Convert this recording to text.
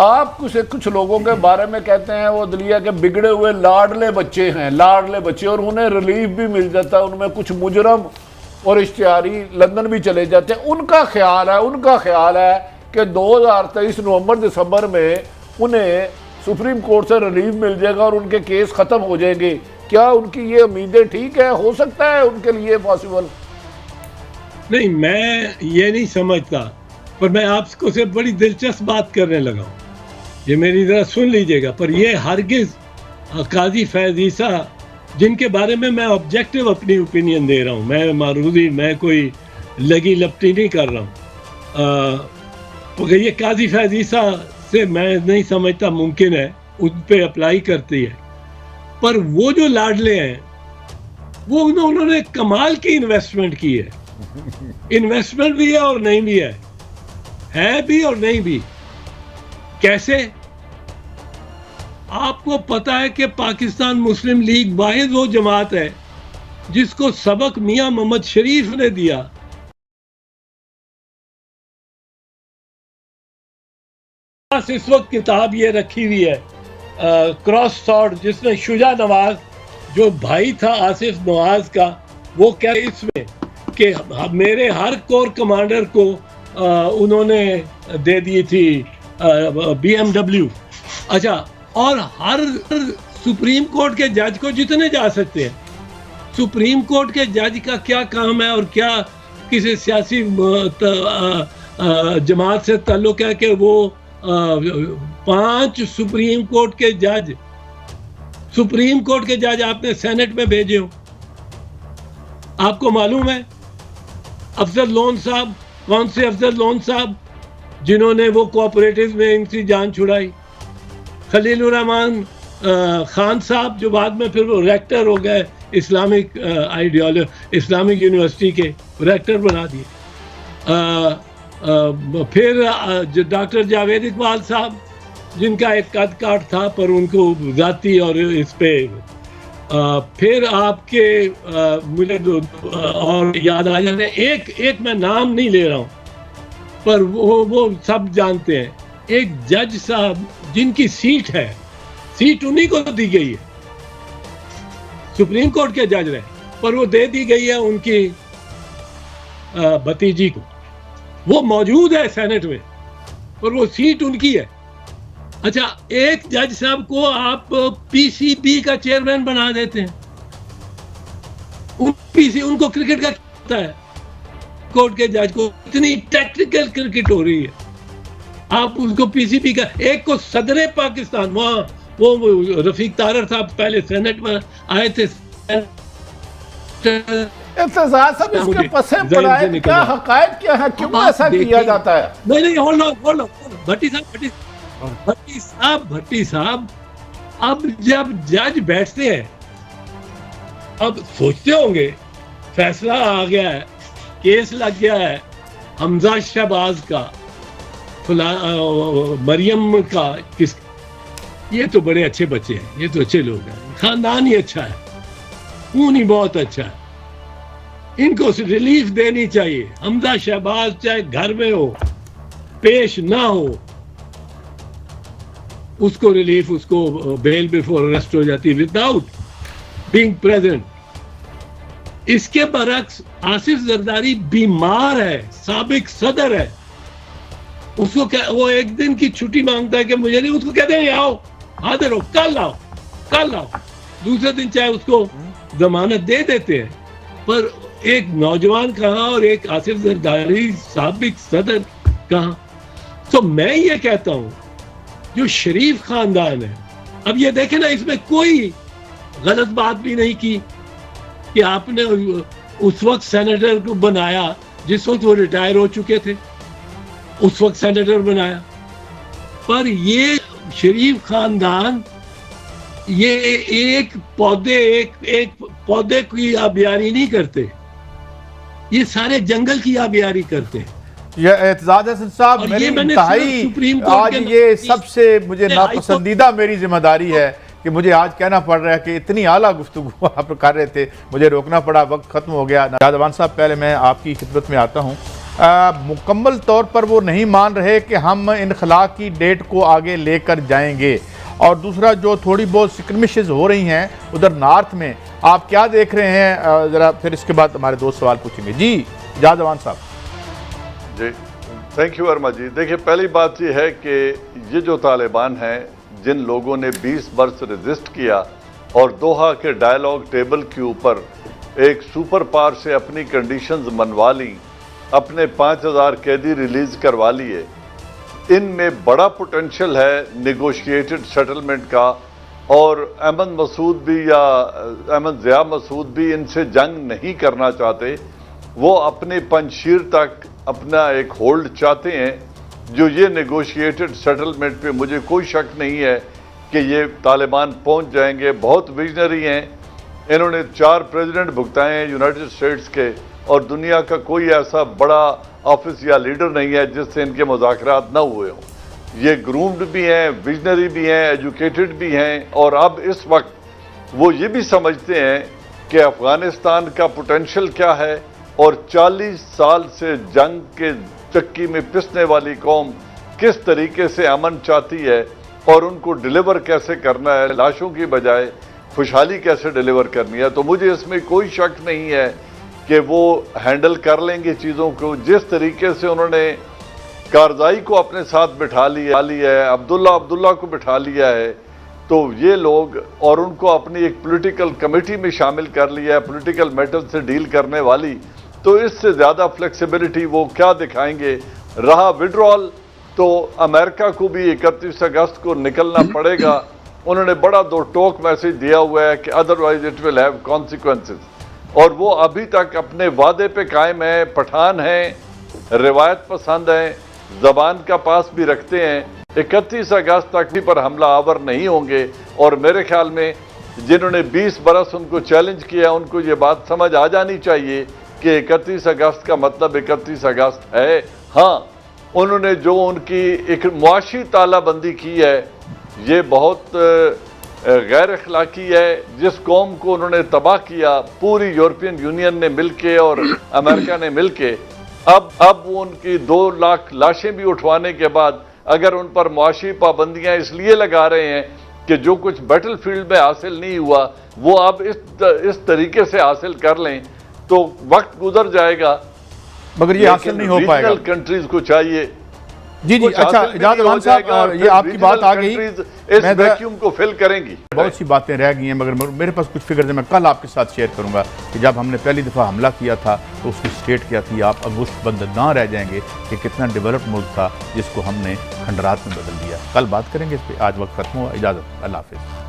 आप कुछ लोगों के बारे में कहते हैं वो दलिया के बिगड़े हुए लाडले बच्चे हैं, लाडले बच्चे, और उन्हें रिलीफ भी मिल जाता है, उनमें कुछ मुजरम और इश्तिहारी लंदन भी चले जाते हैं। उनका ख्याल है कि 2023 नवंबर दिसंबर में उन्हें सुप्रीम कोर्ट से रिलीफ मिल जाएगा और उनके केस ख़त्म हो जाएंगे। क्या उनकी ये उम्मीदें ठीक है? हो सकता है उनके लिए पॉसिबल? नहीं, मैं ये नहीं समझता, पर मैं आपको से बड़ी दिलचस्प बात करने लगा हूँ, ये मेरी ज़रा सुन लीजिएगा। पर ये हरगिज़ काजी फैज़ ईसा, जिनके बारे में मैं ऑब्जेक्टिव अपनी ओपिनियन दे रहा हूँ, मैं मारूदी, मैं कोई लगी लपटी नहीं कर रहा हूँ। ये काजी फैज़ ईसा से मैं नहीं समझता मुमकिन है उन पे अप्लाई करती है। पर वो जो लाडले हैं वो उन्होंने कमाल की इन्वेस्टमेंट की है। इन्वेस्टमेंट भी है और नहीं भी है भी और नहीं भी। कैसे? आपको पता है कि पाकिस्तान मुस्लिम लीग वाहिद वो जमात है जिसको सबक मियां मोहम्मद शरीफ ने दिया। इस वक्त किताब ये रखी हुई है, क्रॉस सॉर्ड, जिसमें शुजा नवाज जो भाई था आसिफ नवाज का, वो क्या इसमें कि मेरे हर कोर कमांडर को उन्होंने दे दी थी BMW। अच्छा, और हर सुप्रीम कोर्ट के जज को जितने जा सकते हैं, सुप्रीम कोर्ट के जज का क्या काम है और क्या किसी सियासी जमात से ताल्लुक है कि वो 5 सुप्रीम कोर्ट के जज आपने सेनेट में भेजे हो। आपको मालूम है अफजल लोन साहब, कौन से अफजल लोन साहब जिन्होंने वो कोऑपरेटिव में इनकी जान छुड़ाई, खलीलुर रहमान खान साहब जो बाद में फिर वो रेक्टर हो गए, इस्लामिक इस्लामिक यूनिवर्सिटी के रेक्टर बना दिए। फिर डॉक्टर जावेद इकबाल साहब जिनका एक कद काट था पर उनको जाती और इस पे फिर आपके मुझे और याद आ जाते हैं, एक मैं नाम नहीं ले रहा हूँ पर वो सब जानते हैं, एक जज साहब जिनकी सीट है, सीट उन्हीं को दी गई है, सुप्रीम कोर्ट के जज रहे, पर वो दे दी गई है उनकी भतीजी को। वो मौजूद है सेनेट में और वो सीट उनकी है। अच्छा, एक जज साहब को आप PCB का चेयरमैन बना देते हैं। उनको क्रिकेट का पता है, कोर्ट के जज को इतनी टैक्टिकल क्रिकेट हो रही है, आप उसको PCB का, एक को सदर पाकिस्तान, वहाँ वो रफीक तारर साहब पहले सेनेट में आए थे, इसके पसे पड़ा है, क्या हकायत क्या है, क्यों ऐसा किया जाता है? नहीं, होल्ड भट्टी साहब, अब जब जज बैठते हैं, अब सोचते होंगे फैसला आ गया है, केस लग गया है हमजा शहबाज का, मरियम का, किस, ये तो बड़े अच्छे बच्चे हैं, ये तो अच्छे लोग हैं, खानदान ही अच्छा है, खून ही बहुत अच्छा है, इनको रिलीफ देनी चाहिए। हमजा शहबाज चाहे घर में हो, पेश ना हो, उसको रिलीफ, उसको बेल बिफोर अरेस्ट हो जाती है विदाउट बीइंग प्रेजेंट। इसके बरक्स आसिफ जरदारी बीमार है, साबिक सदर है, उसको क्या, वो एक दिन की छुट्टी मांगता है कि मुझे नहीं, उसको कहते हैं आओ, हाजिर हो, कल आओ, दूसरे दिन चाहे उसको जमानत दे देते हैं। पर एक नौजवान कहाँ और एक आसिफ जरदारी साबिक सदर कहाँ? तो मैं ये कहता हूं जो शरीफ खानदान है, अब ये देखें ना, इसमें कोई गलत बात भी नहीं की कि आपने उस वक्त सेनेटर को बनाया जिस वक्त वो रिटायर हो चुके थे, उस वक्त सेनेटर बनाया। पर ये शरीफ खानदान ये एक पौधे की आबियारी नहीं करते, ये सारे जंगल की आबियारी करते हैं। ये एतजाज हसन साहब, मेरी इंतहाई आज ये सबसे मुझे नापसंदीदा मेरी जिम्मेदारी है कि मुझे आज कहना पड़ रहा है कि इतनी आला गुफ्तगू आप कर रहे थे, मुझे रोकना पड़ा, वक्त खत्म हो गया। नजाद अवान साहब, पहले मैं आपकी खिदमत में आता हूँ। मुकम्मल तौर पर वो नहीं मान रहे कि हम इनखला की डेट को आगे लेकर जाएंगे। और दूसरा, जो थोड़ी बहुत स्क्रिमिशेस हो रही हैं उधर नॉर्थ में, आप क्या देख रहे हैं? ज़रा फिर इसके बाद हमारे दोस्त सवाल पूछेंगे। जी जाजवान साहब। जी थैंक यू वर्मा जी। देखिए, पहली बात यह है कि ये जो तालिबान हैं, जिन लोगों ने 20 वर्ष रेजिस्ट किया और दोहा के डायलॉग टेबल के ऊपर एक सुपर पावर से अपनी कंडीशंस मनवा ली, अपने 5000 कैदी रिलीज करवा लिए, इनमें बड़ा पोटेंशियल है नेगोशिएटेड सेटलमेंट का। और अहमद मसूद भी या अहमद ज़िया मसूद भी इनसे जंग नहीं करना चाहते। वो अपने पंजशीर तक अपना एक होल्ड चाहते हैं। जो ये नेगोशिएटेड सेटलमेंट पे मुझे कोई शक नहीं है कि ये तालिबान पहुंच जाएंगे। बहुत विजनरी हैं, इन्होंने 4 प्रेसिडेंट भुगताए हैं यूनाइटेड स्टेट्स के, और दुनिया का कोई ऐसा बड़ा ऑफिस या लीडर नहीं है जिससे इनके मुज़ाकरात न हुए हों। ये ग्रूम्ड भी हैं, विजनरी भी हैं, एजुकेटेड भी हैं, और अब इस वक्त वो ये भी समझते हैं कि अफ़गानिस्तान का पोटेंशियल क्या है और 40 साल से जंग के चक्की में पिसने वाली कौम किस तरीके से अमन चाहती है और उनको डिलीवर कैसे करना है, लाशों की बजाय खुशहाली कैसे डिलीवर करनी है। तो मुझे इसमें कोई शक नहीं है कि वो हैंडल कर लेंगे चीज़ों को। जिस तरीके से उन्होंने कारज़ाई को अपने साथ बिठा लिया है, अब्दुल्ला को बिठा लिया है, तो ये लोग, और उनको अपनी एक पॉलिटिकल कमेटी में शामिल कर लिया है पॉलिटिकल मैटर से डील करने वाली, तो इससे ज़्यादा फ्लेक्सिबिलिटी वो क्या दिखाएंगे। रहा विड्रॉल, तो अमेरिका को भी 31 अगस्त को निकलना पड़ेगा। उन्होंने बड़ा दो टोक मैसेज दिया हुआ है कि otherwise it will have consequences, और वो अभी तक अपने वादे पे कायम है। पठान हैं, रिवायत पसंद हैं, ज़बान का पास भी रखते हैं। 31 अगस्त तक भी पर हमला आवर नहीं होंगे। और मेरे ख्याल में जिन्होंने 20 बरस उनको चैलेंज किया, उनको ये बात समझ आ जानी चाहिए कि 31 अगस्त का मतलब 31 अगस्त है। हाँ, उन्होंने जो उनकी एक मुआशी तालाबंदी की है, ये बहुत गैर अखलाकी है। जिस कौम को उन्होंने तबाह किया, पूरी यूरोपियन यूनियन ने मिलके और अमेरिका ने मिलके, अब वो उनकी 2 लाख लाशें भी उठवाने के बाद अगर उन पर मुआशी पाबंदियां इसलिए लगा रहे हैं कि जो कुछ बैटल फील्ड में हासिल नहीं हुआ वो अब इस तरीके से हासिल कर लें, तो वक्त गुजर जाएगा। मगर ये हासिल नहीं हो पाएगा। कंट्रीज को चाहिए। जी अच्छा जाजवान साहब, ये आपकी बात आ गई, इस वैक्यूम को फिल करेंगी। बहुत सी बातें रह गई हैं, मगर मेरे पास कुछ फिगर मैं कल आपके साथ शेयर करूंगा कि जब हमने पहली दफ़ा हमला किया था तो उसकी स्टेट क्या थी। आप अब उस बंदरगाह रह जाएंगे कि कितना डेवलप्ड मुल्क था जिसको हमने खंडरात में बदल दिया। कल बात करेंगे इस पर। आज वक्त खत्म हुआ। इजाज़त, अल्लाह हाफ़िज़।